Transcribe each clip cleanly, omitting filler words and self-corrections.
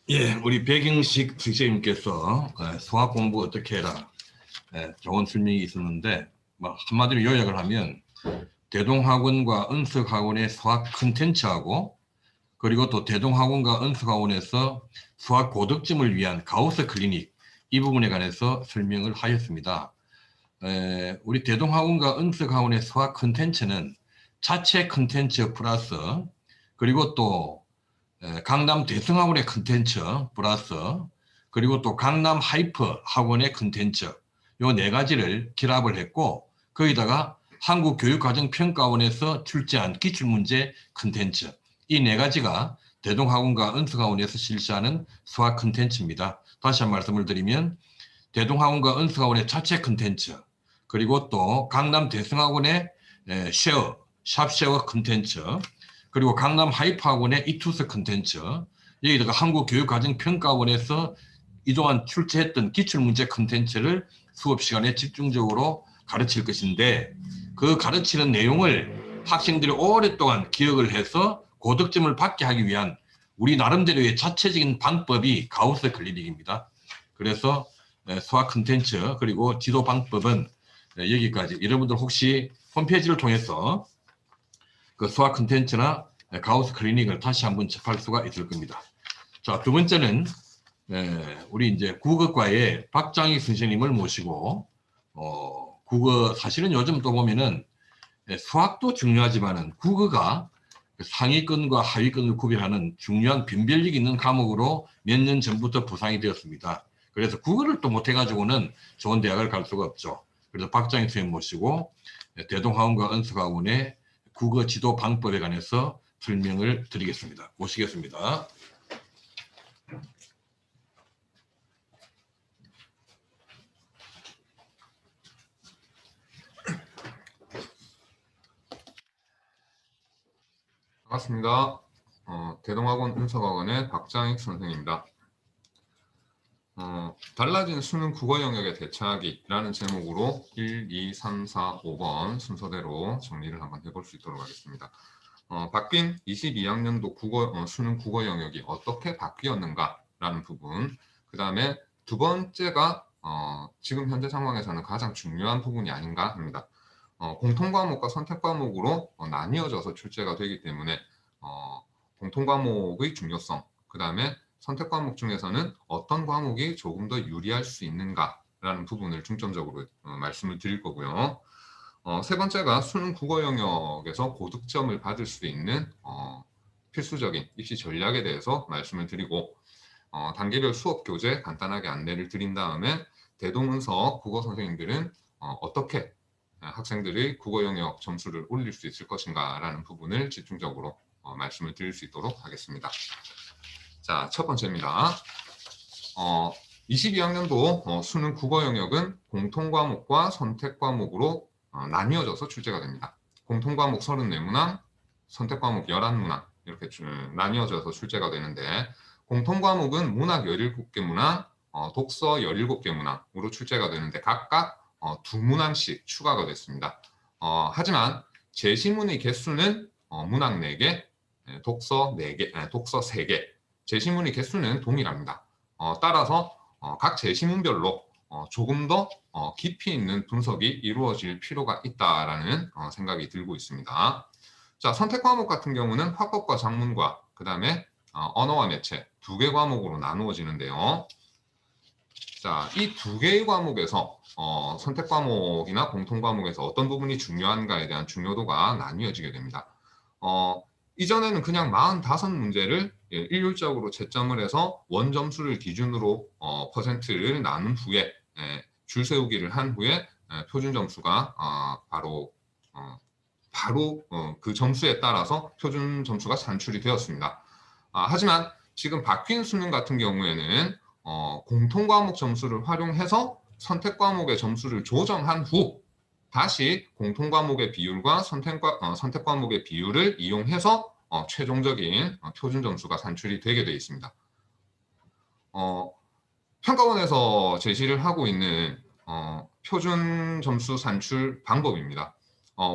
예, 우리 백영식 선생님께서 수학 공부 어떻게 해라 좋은 설명이 있었는데 뭐 한마디로 요약을 하면 대동학원과 은석학원의 수학 컨텐츠하고 그리고 또 대동학원과 은석학원에서 수학 고득점을 위한 가우스 클리닉 이 부분에 관해서 설명을 하였습니다. 우리 대동학원과 은석학원의 수학 컨텐츠는 자체 컨텐츠 플러스 그리고 또 강남 대성학원의 컨텐츠 플러스 그리고 또 강남 하이퍼 학원의 컨텐츠 요 네 가지를 결합을 했고 거기다가 한국교육과정평가원에서 출제한 기출문제 컨텐츠 이 네 가지가 대동학원과 은석학원에서 실시하는 수학 컨텐츠입니다. 다시 한 말씀을 드리면 대동학원과 은석학원의 자체 컨텐츠 그리고 또 강남 대성학원의 쉐어 샵쉐어 컨텐츠 그리고 강남 하이퍼학원의 이투스 컨텐츠 여기다가 한국교육과정평가원에서 이동안 출제했던 기출문제 컨텐츠를 수업 시간에 집중적으로 가르칠 것인데 그 가르치는 내용을 학생들이 오랫동안 기억을 해서 고득점을 받게 하기 위한 우리 나름대로의 자체적인 방법이 가우스 클리닉입니다. 그래서 수학 컨텐츠 그리고 지도 방법은 여기까지. 여러분들 혹시 홈페이지를 통해서 그 수학 컨텐츠나 가우스 클리닉을 다시 한번 접할 수가 있을 겁니다. 자, 두 번째는 우리 이제 국어과의 박장희 선생님을 모시고 국어 사실은 요즘 또 보면은 수학도 중요하지만은 국어가 상위권과 하위권을 구별하는 중요한 변별력 있는 과목으로 몇 년 전부터 부상이 되었습니다. 그래서 국어를 또 못해가지고는 좋은 대학을 갈 수가 없죠. 그래서 박장희 선생님 모시고 대동학원과 은석학원의 국어 지도 방법에 관해서 설명을 드리겠습니다. 모시겠습니다. 반갑습니다. 대동학원 은석학원의 박장익 선생입니다. 달라진 수능 국어 영역의 대처하기라는 제목으로 1, 2, 3, 4, 5번 순서대로 정리를 한번 해볼 수 있도록 하겠습니다. 바뀐 22학년도 수능 국어 영역이 어떻게 바뀌었는가라는 부분, 그 다음에 두 번째가 지금 현재 상황에서는 가장 중요한 부분이 아닌가 합니다. 공통과목과 선택과목으로 나뉘어져서 출제가 되기 때문에 공통과목의 중요성, 그 다음에 선택과목 중에서는 어떤 과목이 조금 더 유리할 수 있는가라는 부분을 중점적으로 말씀을 드릴 거고요. 세 번째가 수능 국어 영역에서 고득점을 받을 수 있는 필수적인 입시 전략에 대해서 말씀을 드리고 단계별 수업 교재 간단하게 안내를 드린 다음에 대동은석 국어 선생님들은 어떻게 학생들의 국어 영역 점수를 올릴 수 있을 것인가라는 부분을 집중적으로 말씀을 드릴 수 있도록 하겠습니다. 자, 첫 번째입니다. 22학년도 수능 국어 영역은 공통과목과 선택과목으로 나뉘어져서 출제가 됩니다. 공통과목 34문항, 선택과목 11문항 이렇게 나뉘어져서 출제가 되는데 공통과목은 문학 17개 문항, 독서 17개 문항으로 출제가 되는데 각각 2문항씩 추가가 됐습니다. 하지만 제시문의 개수는 문학 4개, 독서 4개, 독서 3개, 제시문의 개수는 동일합니다. 따라서 각 제시문별로 조금 더 깊이 있는 분석이 이루어질 필요가 있다라는 생각이 들고 있습니다. 자, 선택 과목 같은 경우는 화법과 작문과 그 다음에 언어와 매체 2개 과목으로 나누어지는데요. 자, 이 2개의 과목에서 선택 과목이나 공통 과목에서 어떤 부분이 중요한가에 대한 중요도가 나뉘어지게 됩니다. 이전에는 그냥 45문제를 일률적으로 채점을 해서 원점수를 기준으로 퍼센트를 나눈 후에 줄 세우기를 한 후에 표준 점수가 바로 그 점수에 따라서 표준 점수가 산출이 되었습니다. 하지만 지금 바뀐 수능 같은 경우에는 공통 과목 점수를 활용해서 선택 과목의 점수를 조정한 후 다시 공통 과목의 비율과 선택 과목의 비율을 이용해서 최종적인 표준 점수가 산출이 되게 되어 있습니다. 평가원에서 제시를 하고 있는 표준 점수 산출 방법입니다.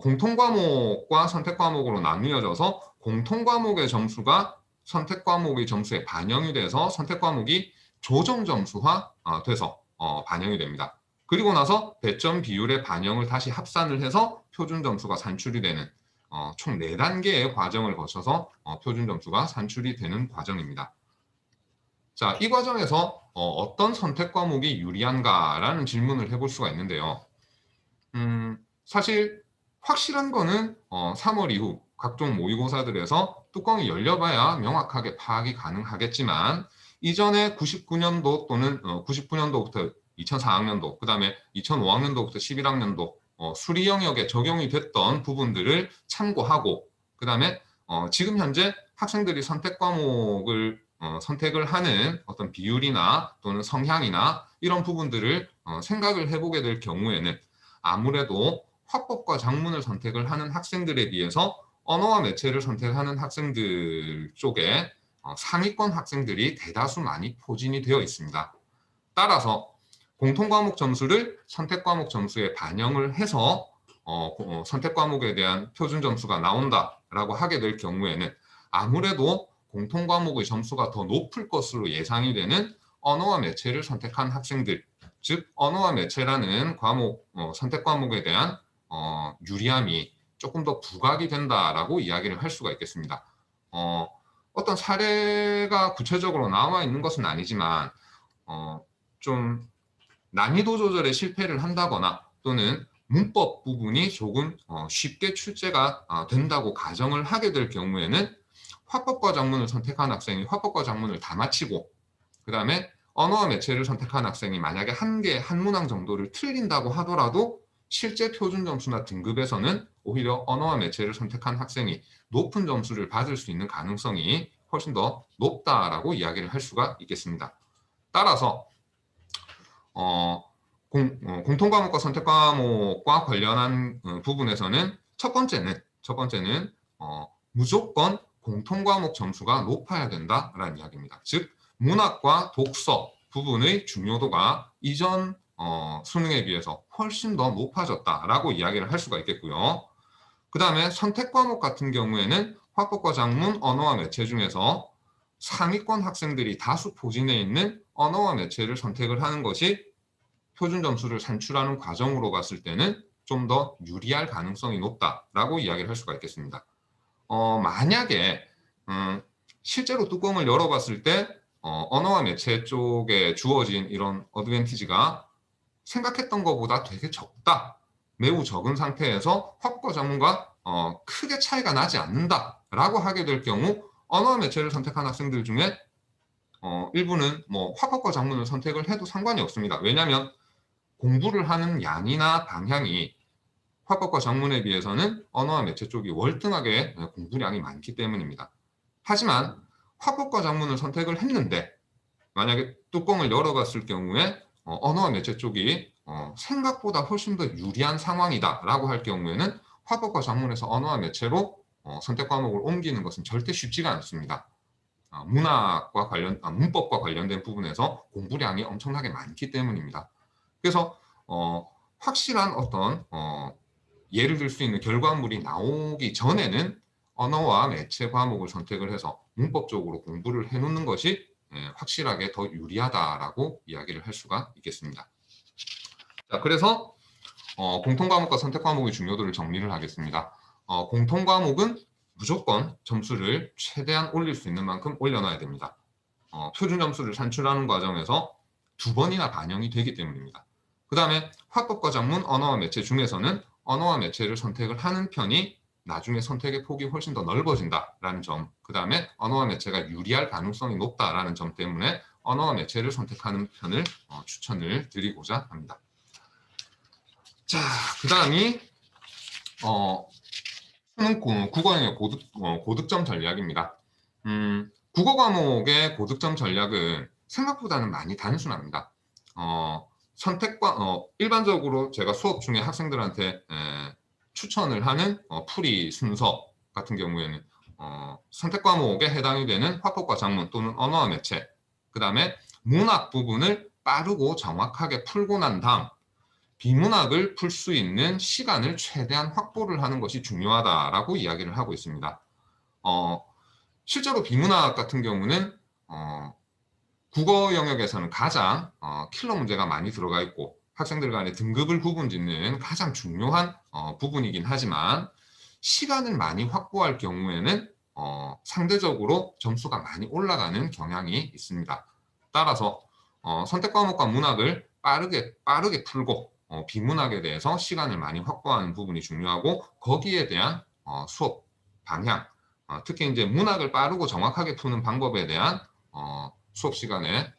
공통 과목과 선택 과목으로 나뉘어져서 공통 과목의 점수가 선택 과목의 점수에 반영이 돼서 선택 과목이 조정 점수화 돼서 반영이 됩니다. 그리고 나서 배점 비율의 반영을 다시 합산을 해서 표준 점수가 산출이 되는 총 4단계의 과정을 거쳐서 표준 점수가 산출이 되는 과정입니다. 자, 이 과정에서 어떤 선택 과목이 유리한가라는 질문을 해볼 수가 있는데요. 사실 확실한 거는 3월 이후 각종 모의고사들에서 뚜껑이 열려봐야 명확하게 파악이 가능하겠지만 이전에 99년도 또는 99년도부터 2004학년도, 그 다음에 2005학년도부터 11학년도 수리 영역에 적용이 됐던 부분들을 참고하고, 그 다음에 지금 현재 학생들이 선택 과목을 선택을 하는 어떤 비율이나 또는 성향이나 이런 부분들을 생각을 해보게 될 경우에는 아무래도 화법과 작문을 선택을 하는 학생들에 비해서 언어와 매체를 선택하는 학생들 쪽에 상위권 학생들이 대다수 많이 포진이 되어 있습니다. 따라서 공통과목 점수를 선택 과목 점수에 반영을 해서 선택 과목에 대한 표준 점수가 나온다라고 하게 될 경우에는 아무래도 공통 과목의 점수가 더 높을 것으로 예상이 되는 언어와 매체를 선택한 학생들, 즉 언어와 매체라는 과목 선택 과목에 대한 유리함이 조금 더 부각이 된다라고 이야기를 할 수가 있겠습니다. 어떤 사례가 구체적으로 나와 있는 것은 아니지만 좀 난이도 조절에 실패를 한다거나 또는 문법 부분이 조금 쉽게 출제가 된다고 가정을 하게 될 경우에는 화법과 작문을 선택한 학생이 화법과 작문을 다 마치고 그 다음에 언어와 매체를 선택한 학생이 만약에 한 문항 정도를 틀린다고 하더라도 실제 표준 점수나 등급에서는 오히려 언어와 매체를 선택한 학생이 높은 점수를 받을 수 있는 가능성이 훨씬 더 높다라고 이야기를 할 수가 있겠습니다. 따라서 공통과목과 선택과목과 관련한 부분에서는 첫 번째는 무조건 공통과목 점수가 높아야 된다라는 이야기입니다. 즉 문학과 독서 부분의 중요도가 이전 수능에 비해서 훨씬 더 높아졌다라고 이야기를 할 수가 있겠고요. 그 다음에 선택과목 같은 경우에는 화법과 작문, 언어와 매체 중에서 상위권 학생들이 다수 포진해 있는 언어와 매체를 선택을 하는 것이 표준 점수를 산출하는 과정으로 봤을 때는 좀 더 유리할 가능성이 높다라고 이야기를 할 수가 있겠습니다. 만약에 실제로 뚜껑을 열어봤을 때 언어와 매체 쪽에 주어진 이런 어드밴티지가 생각했던 것보다 되게 적다, 매우 적은 상태에서 화법과 작문과 크게 차이가 나지 않는다라고 하게 될 경우 언어와 매체를 선택한 학생들 중에 일부는 뭐 화법과 작문을 선택을 해도 상관이 없습니다. 왜냐하면 공부를 하는 양이나 방향이 화법과 작문에 비해서는 언어와 매체 쪽이 월등하게 공부량이 많기 때문입니다. 하지만 화법과 작문을 선택을 했는데 만약에 뚜껑을 열어봤을 경우에 언어와 매체 쪽이 생각보다 훨씬 더 유리한 상황이다라고 할 경우에는 화법과 작문에서 언어와 매체로 선택 과목을 옮기는 것은 절대 쉽지가 않습니다. 문법과 관련된 부분에서 공부량이 엄청나게 많기 때문입니다. 그래서 확실한 어떤 예를 들 수 있는 결과물이 나오기 전에는 언어와 매체 과목을 선택을 해서 문법적으로 공부를 해놓는 것이 확실하게 더 유리하다라고 이야기를 할 수가 있겠습니다. 자, 그래서 공통과목과 선택과목의 중요도를 정리를 하겠습니다. 공통과목은 무조건 점수를 최대한 올릴 수 있는 만큼 올려놔야 됩니다. 표준 점수를 산출하는 과정에서 2번이나 반영이 되기 때문입니다. 그 다음에 화법과 작문, 언어와 매체 중에서는 언어와 매체를 선택을 하는 편이 나중에 선택의 폭이 훨씬 더 넓어진다라는 점, 그 다음에 언어와 매체가 유리할 가능성이 높다라는 점 때문에 언어와 매체를 선택하는 편을 추천을 드리고자 합니다. 자, 그 다음이 수능 국어 영역 고득점 전략입니다. 국어 과목의 고득점 전략은 생각보다는 많이 단순합니다. 일반적으로 제가 수업 중에 학생들한테 추천을 하는 풀이 순서 같은 경우에는 선택 과목에 해당이 되는 화법과 작문 또는 언어와 매체, 그 다음에 문학 부분을 빠르고 정확하게 풀고 난 다음 비문학을 풀 수 있는 시간을 최대한 확보를 하는 것이 중요하다라고 이야기를 하고 있습니다. 실제로 비문학 같은 경우는 국어 영역에서는 가장 킬러 문제가 많이 들어가 있고 학생들 간의 등급을 구분짓는 가장 중요한 부분이긴 하지만 시간을 많이 확보할 경우에는 상대적으로 점수가 많이 올라가는 경향이 있습니다. 따라서 선택 과목과 문학을 빠르게 풀고 비문학에 대해서 시간을 많이 확보하는 부분이 중요하고 거기에 대한 수업 방향, 특히 이제 문학을 빠르고 정확하게 푸는 방법에 대한 수업 시간에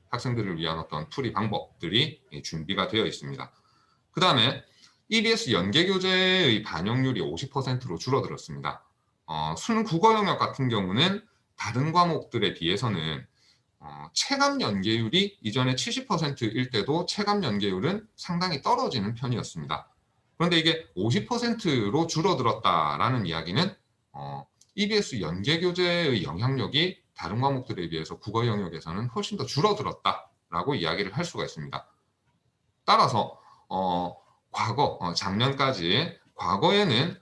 학생들을 위한 어떤 풀이 방법들이 준비가 되어 있습니다. 그 다음에 EBS 연계교재의 반영률이 50%로 줄어들었습니다. 수능 국어 영역 같은 경우는 다른 과목들에 비해서는 체감 연계율이 이전에 70%일 때도 체감 연계율은 상당히 떨어지는 편이었습니다. 그런데 이게 50%로 줄어들었다라는 이야기는 EBS 연계교재의 영향력이 다른 과목들에 비해서 국어 영역에서는 훨씬 더 줄어들었다라고 이야기를 할 수가 있습니다. 따라서 작년까지 과거에는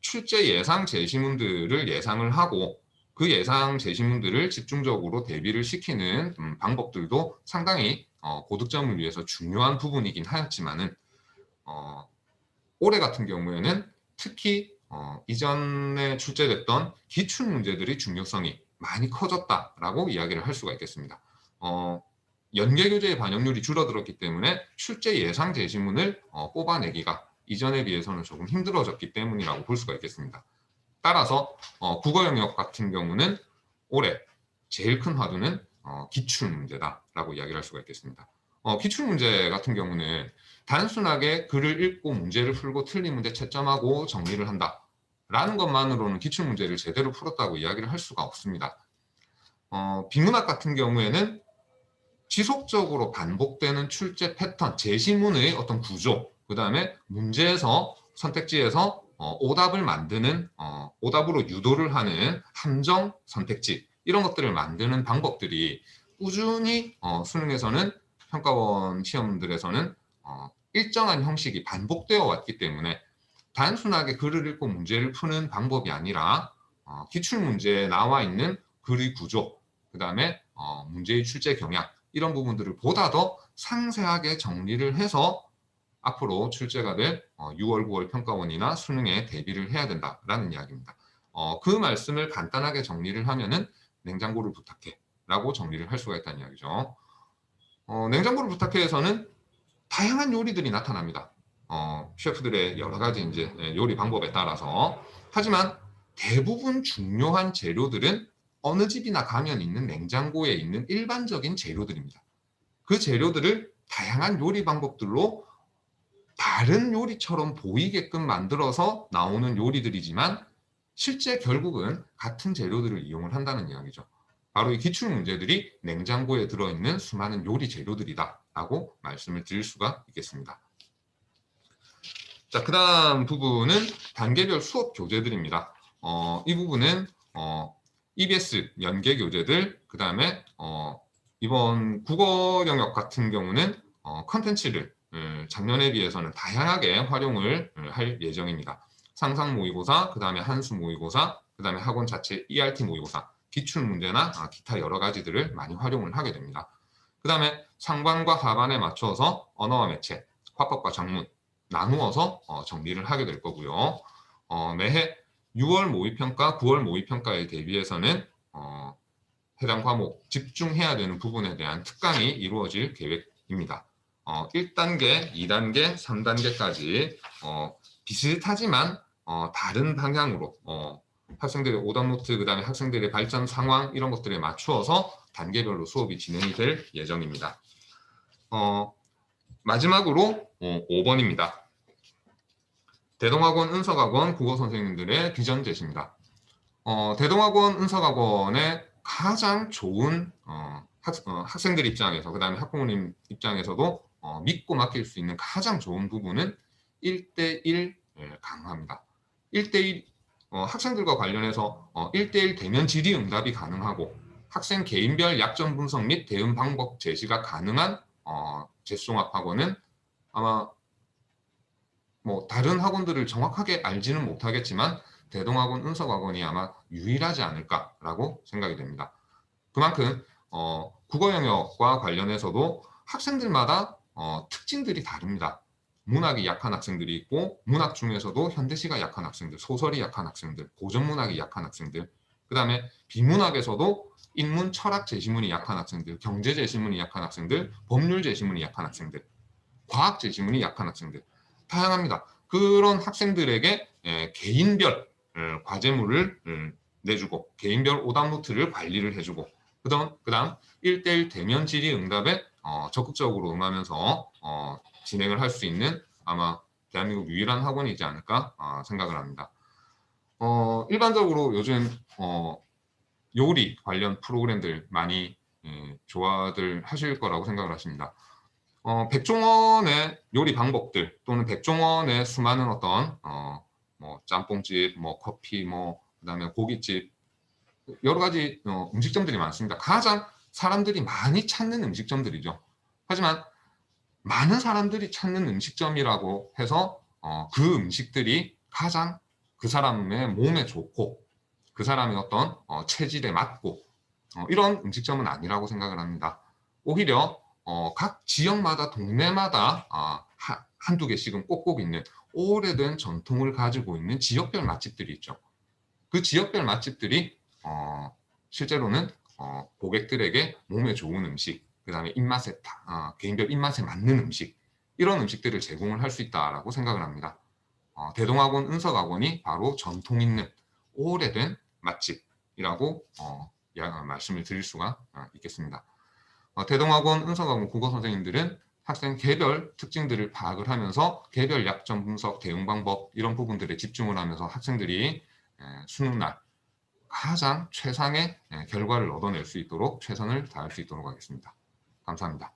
출제 예상 제시문들을 예상을 하고 그 예상 제시문들을 집중적으로 대비를 시키는 방법들도 상당히 고득점을 위해서 중요한 부분이긴 하였지만은 올해 같은 경우에는 특히 이전에 출제됐던 기출 문제들의 중요성이 많이 커졌다라고 이야기를 할 수가 있겠습니다. 연계교재의 반영률이 줄어들었기 때문에 출제 예상 제시문을 뽑아내기가 이전에 비해서는 조금 힘들어졌기 때문이라고 볼 수가 있겠습니다. 따라서 국어 영역 같은 경우는 올해 제일 큰 화두는 기출 문제다라고 이야기를 할 수가 있겠습니다. 기출 문제 같은 경우는 단순하게 글을 읽고 문제를 풀고 틀린 문제 채점하고 정리를 한다라는 것만으로는 기출 문제를 제대로 풀었다고 이야기를 할 수가 없습니다. 비문학 같은 경우에는 지속적으로 반복되는 출제 패턴, 제시문의 어떤 구조, 그 다음에 문제에서 선택지에서 오답을 만드는 오답으로 유도를 하는 함정 선택지 이런 것들을 만드는 방법들이 꾸준히 수능에서는 평가원 시험들에서는 일정한 형식이 반복되어 왔기 때문에 단순하게 글을 읽고 문제를 푸는 방법이 아니라 기출문제에 나와 있는 글의 구조, 그 다음에 문제의 출제 경향 이런 부분들을 보다 더 상세하게 정리를 해서 앞으로 출제가 될 6월, 9월 평가원이나 수능에 대비를 해야 된다라는 이야기입니다. 그 말씀을 간단하게 정리를 하면은 냉장고를 부탁해 라고 정리를 할 수가 있다는 이야기죠. 냉장고를 부탁해에서는 다양한 요리들이 나타납니다. 셰프들의 여러 가지 이제 요리 방법에 따라서. 하지만 대부분 중요한 재료들은 어느 집이나 가면 있는 냉장고에 있는 일반적인 재료들입니다. 그 재료들을 다양한 요리 방법들로 다른 요리처럼 보이게끔 만들어서 나오는 요리들이지만 실제 결국은 같은 재료들을 이용을 한다는 이야기죠. 바로 이 기출 문제들이 냉장고에 들어있는 수많은 요리 재료들이다 라고 말씀을 드릴 수가 있겠습니다. 자, 그 다음 부분은 단계별 수업 교재들입니다. 이 부분은 EBS 연계 교재들, 그 다음에 이번 국어 영역 같은 경우는 컨텐츠를 작년에 비해서는 다양하게 활용을 할 예정입니다. 상상 모의고사, 그 다음에 한수 모의고사, 그 다음에 학원 자체 ERT 모의고사, 기출 문제나 기타 여러 가지들을 많이 활용을 하게 됩니다. 그 다음에 상반과 하반에 맞춰서 언어와 매체, 화법과 작문 나누어서 정리를 하게 될 거고요. 매해 6월 모의평가, 9월 모의평가에 대비해서는 해당 과목 집중해야 되는 부분에 대한 특강이 이루어질 계획입니다. 1단계, 2단계, 3단계까지 비슷하지만 다른 방향으로 학생들의 오답노트, 그 다음에 학생들의 발전 상황 이런 것들에 맞추어서 단계별로 수업이 진행이 될 예정입니다. 마지막으로 5번입니다. 대동학원, 은석학원 국어 선생님들의 비전 제시입니다. 대동학원, 은석학원의 가장 좋은 학생들 입장에서, 그 다음에 학부모님 입장에서도 믿고 맡길 수 있는 가장 좋은 부분은 1대1 강화입니다. 1대1 학생들과 관련해서 1대1 대면 질의응답이 가능하고 학생 개인별 약점 분석 및 대응 방법 제시가 가능한 재수종합학원은 아마 다른 학원들을 정확하게 알지는 못하겠지만 대동학원, 은석학원이 아마 유일하지 않을까라고 생각이 됩니다. 그만큼 국어 영역과 관련해서도 학생들마다 특징들이 다릅니다. 문학이 약한 학생들이 있고 문학 중에서도 현대시가 약한 학생들, 소설이 약한 학생들, 고전문학이 약한 학생들, 그 다음에 비문학에서도 인문, 철학 제시문이 약한 학생들, 경제 제시문이 약한 학생들, 법률 제시문이 약한 학생들, 과학 제시문이 약한 학생들, 다양합니다. 그런 학생들에게 개인별 과제물을 내주고 개인별 오답노트를 관리를 해주고 그다음 1대1 대면 질의 응답에 적극적으로 응하면서 진행을 할 수 있는 아마 대한민국 유일한 학원이지 않을까 생각을 합니다. 일반적으로 요즘 요리 관련 프로그램들 많이 좋아들 하실 거라고 생각을 하십니다. 백종원의 요리 방법들 또는 백종원의 수많은 어떤 뭐 짬뽕집, 뭐 커피, 뭐 그다음에 고깃집 여러 가지 음식점들이 많습니다. 가장 사람들이 많이 찾는 음식점들이죠. 하지만 많은 사람들이 찾는 음식점이라고 해서 그 음식들이 가장 그 사람의 몸에 좋고 그 사람의 어떤 체질에 맞고 이런 음식점은 아니라고 생각을 합니다. 오히려 각 지역마다 동네마다 한두 개씩은 꼭꼭 있는 오래된 전통을 가지고 있는 지역별 맛집들이 있죠. 그 지역별 맛집들이 실제로는 고객들에게 몸에 좋은 음식, 그 다음에 입맛에 개인별 입맛에 맞는 음식 이런 음식들을 제공을 할 수 있다라고 생각을 합니다. 대동학원, 은석학원이 바로 전통 있는 오래된 맛집이라고 말씀을 드릴 수가 있겠습니다. 대동학원, 은석학원 국어 선생님들은 학생 개별 특징들을 파악을 하면서 개별 약점 분석, 대응 방법 이런 부분들에 집중을 하면서 학생들이 수능날 가장 최상의 결과를 얻어낼 수 있도록 최선을 다할 수 있도록 하겠습니다. 감사합니다.